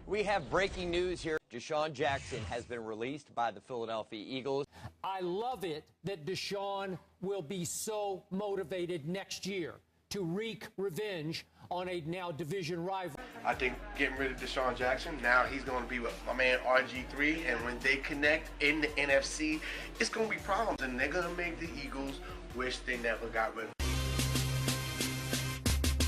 We have breaking news here. Desean Jackson has been released by the Philadelphia Eagles. I love it that Desean will be so motivated next year to wreak revenge on a now division rival. I think getting rid of Desean Jackson, now he's going to be with my man RG3, and when they connect in the NFC, it's going to be problems, and they're going to make the Eagles wish they never got rid of him.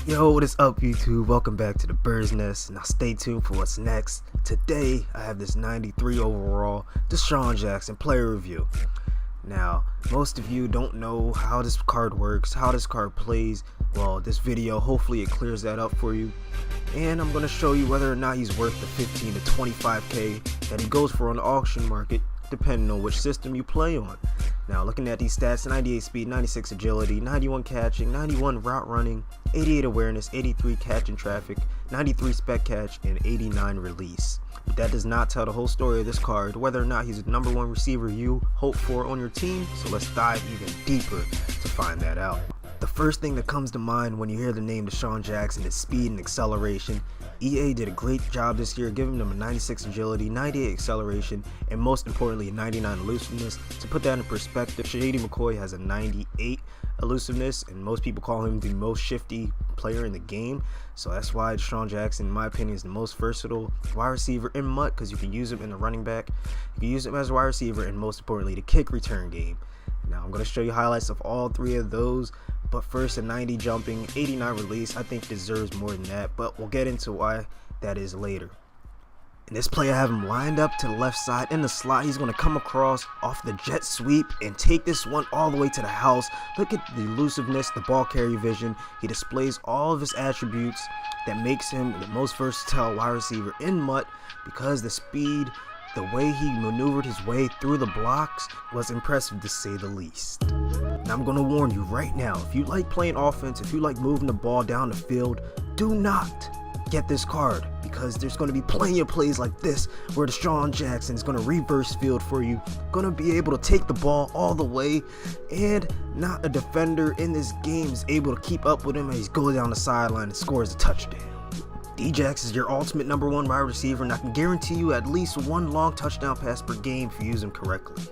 Yo, what is up, YouTube? Welcome back to the Bird's Nest. Now stay tuned for what's next. Today I have this 93 overall Desean Jackson player review. Now, most of you don't know how this card works, how this card plays. Well, this video, hopefully it clears that up for you. And I'm going to show you whether or not he's worth the 15 to 25k that he goes for on the auction market, depending on which system you play on. Now, looking at these stats: 98 speed, 96 agility, 91 catching, 91 route running, 88 awareness, 83 catch in traffic, 93 spec catch, and 89 release. But that does not tell the whole story of this card, whether or not he's the #1 receiver you hope for on your team. So let's dive even deeper to find that out. The first thing that comes to mind when you hear the name Desean Jackson is speed and acceleration. EA did a great job this year, giving him a 96 agility, 98 acceleration, and most importantly a 99 elusiveness. To put that in perspective, Shady McCoy has a 98 elusiveness, and most people call him the most shifty player in the game. So that's why Desean Jackson, in my opinion, is the most versatile wide receiver in MUT, because you can use him in the running back, you can use him as a wide receiver, and most importantly the kick return game. Now I'm going to show you highlights of all three of those. But first, a 90 jumping, 89 release, I think deserves more than that, but we'll get into why that is later. In this play, I have him lined up to the left side in the slot. He's going to come across off the jet sweep and take this one all the way to the house. Look at the elusiveness, the ball carry vision. He displays all of his attributes that makes him the most versatile wide receiver in MUT, because the speed, the way he maneuvered his way through the blocks was impressive to say the least. Now I'm going to warn you right now, if you like playing offense, if you like moving the ball down the field, do not get this card, because there's going to be plenty of plays like this where Desean Jackson is going to reverse field for you, going to be able to take the ball all the way, and not a defender in this game is able to keep up with him, and he's going down the sideline and scores a touchdown. DJax is your ultimate #1 wide receiver, and I can guarantee you at least one long touchdown pass per game if you use him correctly.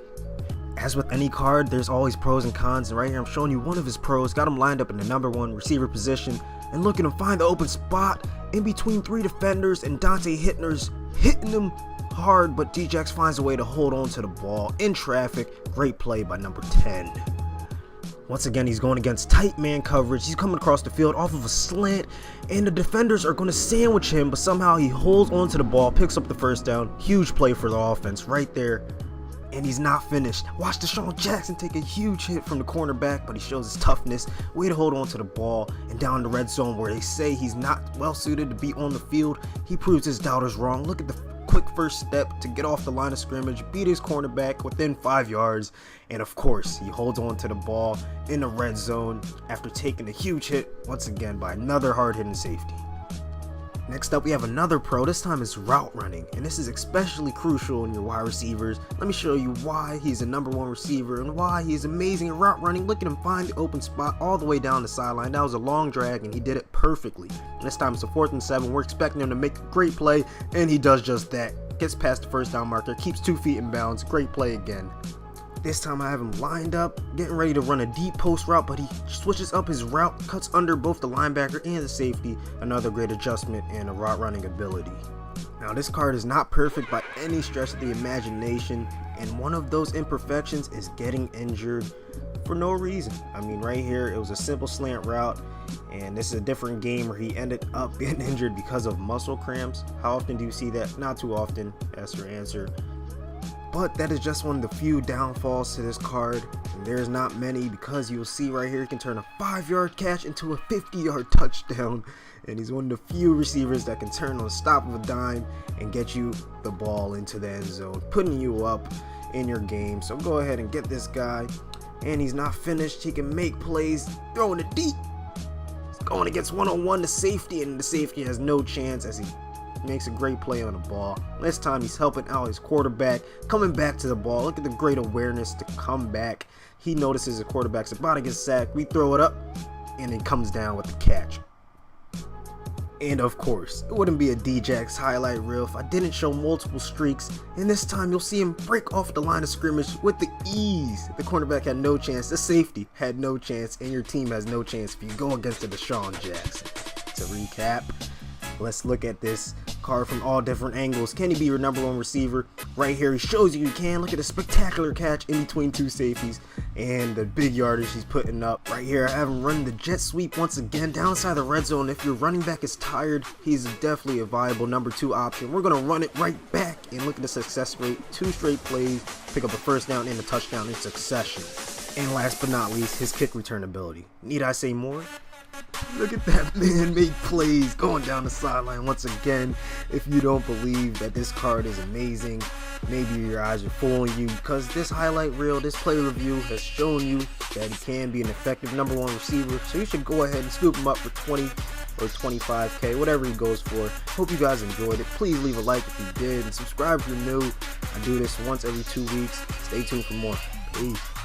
As with any card, there's always pros and cons, and right here I'm showing you one of his pros. Got him lined up in the #1 receiver position, and look at him find the open spot in between 3 defenders, and Dante Hittner's hitting him hard, but DJax finds a way to hold on to the ball in traffic. Great play by number 10. Once again, he's going against tight man coverage. He's coming across the field off of a slant, and the defenders are going to sandwich him, but somehow he holds onto the ball, picks up the first down. Huge play for the offense right there. And he's not finished. Watch Desean Jackson take a huge hit from the cornerback, but he shows his toughness, way to hold on to the ball, and down the red zone where they say he's not well suited to be on the field, he proves his doubters wrong. Look at the quick first step to get off the line of scrimmage, beat his cornerback within 5 yards, and of course he holds on to the ball in the red zone after taking a huge hit once again by another hard-hitting safety. Next up, we have another pro. This time it's route running, and this is especially crucial in your wide receivers. Let me show you why he's a #1 receiver and why he's amazing at route running. Look at him find the open spot all the way down the sideline. That was a long drag, and he did it perfectly. And this time it's a 4th and 7. We're expecting him to make a great play, and he does just that. Gets past the first down marker, keeps 2 feet in bounds. Great play again. This time I have him lined up, getting ready to run a deep post route, but he switches up his route, cuts under both the linebacker and the safety. Another great adjustment and a route running ability. Now this card is not perfect by any stretch of the imagination, and one of those imperfections is getting injured for no reason. I mean, right here it was a simple slant route, and this is a different game where he ended up getting injured because of muscle cramps. How often do you see that? Not too often. That's your answer. But that is just one of the few downfalls to this card, and there's not many, because you'll see right here he can turn a 5-yard catch into a 50-yard touchdown, and he's one of the few receivers that can turn on the stop of a dime and get you the ball into the end zone, putting you up in your game. So go ahead and get this guy, and he's not finished. He can make plays, throwing it deep. He's going against one-on-one to safety, and the safety has no chance as he makes a great play on the ball. This time he's helping out his quarterback, coming back to the ball. Look at the great awareness to come back. He notices the quarterback's about to get sacked. We throw it up, and it comes down with the catch. And of course, it wouldn't be a DJax highlight reel if I didn't show multiple streaks, and this time you'll see him break off the line of scrimmage with the ease. The cornerback had no chance, the safety had no chance, and your team has no chance if you go against the Desean Jackson. To recap, let's look at this card from all different angles. Can he be your number one receiver? Right here, he shows you can. Look at the spectacular catch in between two safeties and the big yardage he's putting up. Right here, I have him running the jet sweep once again downside the red zone. If your running back is tired, he's definitely a viable number 2 option. We're going to run it right back, and look at the success rate. 2 straight plays, pick up a first down and a touchdown in succession. And last but not least, his kick return ability. Need I say more? Look at that man make plays going down the sideline once again. If you don't believe that this card is amazing, maybe your eyes are fooling you, because this highlight reel, this play review has shown you that he can be an effective number 1 receiver. So you should go ahead and scoop him up for 20 or 25K, whatever he goes for. Hope you guys enjoyed it. Please leave a like if you did, and subscribe if you're new. I do this once every 2 weeks. Stay tuned for more. Peace.